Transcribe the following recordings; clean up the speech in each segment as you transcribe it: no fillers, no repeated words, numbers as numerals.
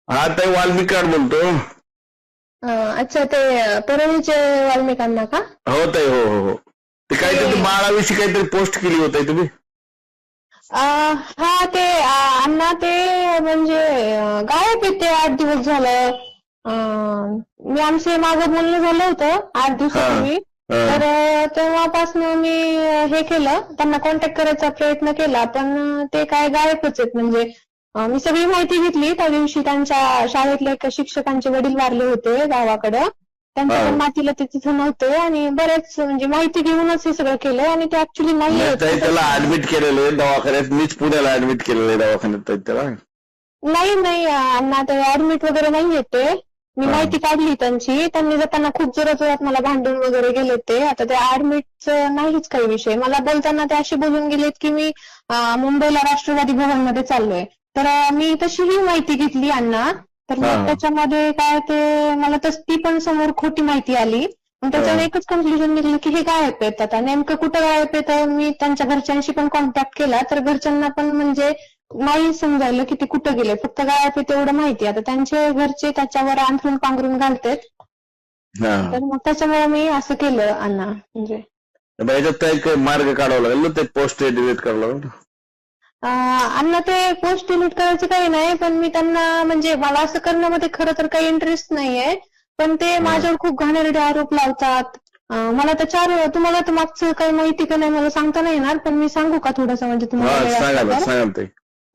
हा ताई वाल्मिकाड बोलतो. अच्छा, ते परळीचे वाल्मिकांना का? हो ताई, हो हो हो. ते काहीतरी ते बाळाविषयी काहीतरी पोस्ट केली होती तुम्ही. हा, ते अण्णा ते म्हणजे गायब आहे ते 8 दिवस झालं. मी आमचे मागं बोलणं झालं होतं 8 हा दिवसापूर्वी. हा तर तेव्हापासून मी हे केलं, त्यांना कॉन्टॅक्ट करायचा प्रयत्न केला, पण ते काय गायबच आहेत. म्हणजे मी सगळी माहिती घेतली त्या दिवशी. त्यांच्या शाळेतल्या एका शिक्षकांचे वडील वारले होते गावाकडं. त्यांच्या हा. पण मातीला ते तिथं नव्हते आणि बरेच म्हणजे माहिती घेऊनच हे सगळं केलं आणि ते ऍक्च्युली नाही नाहीये ताई, त्याला कुठंच नाहीये. ऍडमिट केलेलं आहे दवाखान्यात. मीच पुण्याला ऍडमिट केलेलं आहे दवाखान्यात ताई त्याला. नाही नाही अण्णा, ते ऍडमिट वगैरे नाही येते. मी हा माहिती काढली त्यांची. त्यांनी जाताना खूप जोरात जोरात मला भांडून वगैरे गेले ते. आता ते ऍडमिटचं नाहीच काही विषय. मला बोलताना ते असे बोलून गेलेत की मी मुंबईला राष्ट्रवादी भवनमध्ये चाललोय. तर मी तशीही माहिती घेतली अण्णा. तर हा मग त्याच्यामध्ये काय ते मला ती पण समोर खोटी माहिती आली. मग हा त्याच्यावर एकच कन्क्लुजन निघलं की हे गायब आहेत. आता नेमकं कुठं गायब आहे, तर मी त्यांच्या घरच्यांशी पण कॉन्टॅक्ट केला, तर घरच्यांना पण म्हणजे नाही समजायलं की ते कुठं गेले. फक्त गायब आहे तेवढं माहिती. आता त्यांचे घरचे त्याच्यावर अंथरून पांघरून घालतेत. हा. तर मग त्याच्यामुळे मी असं केलं अण्णा. म्हणजे याच्यात काही मार्ग काढावा लागेल ना, ते पोस्ट डिलीट करावं लागेल ना. अण्णा, ते पोस्ट डिलीट करायचं काही नाही, पण मी त्यांना म्हणजे मला असं करण्यामध्ये खरं तर काही इंटरेस्ट नाहीये. पण ते हा माझ्यावर खूप घाणेरडे आरोप लावतात. मला तर तुम्हाला तर मागचं काही माहिती का नाही मला सांगता नाही येणार, पण मी सांगू का थोडंसं, म्हणजे तुम्हाला हा, वेळ सांगा असला ना तर? सांगा ना ताई.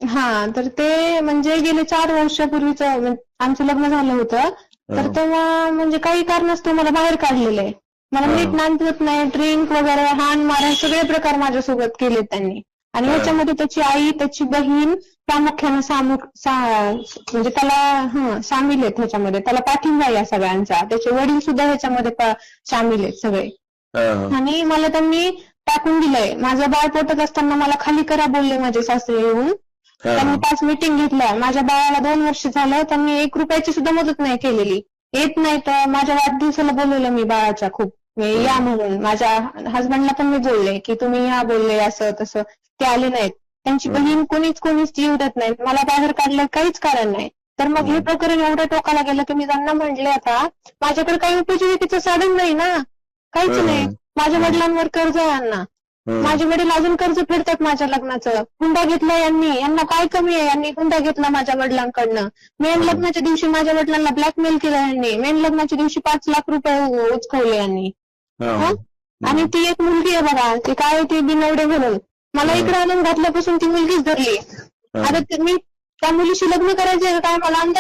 हा, तर ते म्हणजे गेले 4 वर्षापूर्वीच आमचं लग्न झालं होतं. हा तर तेव्हा म्हणजे काही कारणास्तव मला बाहेर काढलेलं आहे. मला हा नीट नांदवत नाही, ड्रिंक वगैरे, हाण मारण सगळे प्रकार माझ्यासोबत केले त्यांनी. आणि हा ह्याच्यामध्ये त्याची आई, त्याची बहीण प्रामुख्यानं म्हणजे त्याला सामील आहेत ह्याच्यामध्ये. त्याला पाठिंबा आहे या सगळ्यांचा. त्याचे वडील सुद्धा ह्याच्यामध्ये सामील आहेत सगळे. हा आणि मला त्यांनी टाकून दिलंय. माझं बाळ पोटात असताना मला खाली करा बोलले माझे सासरे येऊन. हा त्यांनी 5 मीटिंग घेतल्या. माझ्या बाळाला 2 वर्ष झालं, त्यांनी 1 रुपयाची सुद्धा मदत नाही केलेली. येत नाही तर माझ्या वाढदिवसाला बोलवलं मी बाळाच्या खूप. या हा म्हणून माझ्या हसबंडला पण मी बोलले की तुम्ही या बोलले, असं तसं. ते आले नाहीत. त्यांची हा बहीण कोणीच जीव देत नाही. मला बाहेर काढलं काहीच कारण नाही. तर मग हे प्रकरण एवढ्या टोकाला गेलं की मी त्यांना म्हटले, आता माझ्याकडे काही उपजीविकेचं साधन नाही ना, काहीच नाही. माझ्या वडिलांवर कर्ज आहे अण्णा. माझे वडील अजून कर्ज फेडतात माझ्या लग्नाचं. हुंडा घेतला यांना काय कमी आहे? यांनी हुंडा घेतला माझ्या वडिलांकडनं. मेन लग्नाच्या दिवशी माझ्या वडिलांना ब्लॅकमेल केलं यांनी. मेन लग्नाच्या दिवशी 5 लाख रुपये उचकवले यांनी. हा आणि ती एक मुलगी आहे बघा, ती काय ती बिनवडे म्हणून. मला इकडे आणून घातल्यापासून ती मुलगीच धरली. हा आता मी त्या मुलीशी लग्न करायचंय काय मला अंदाज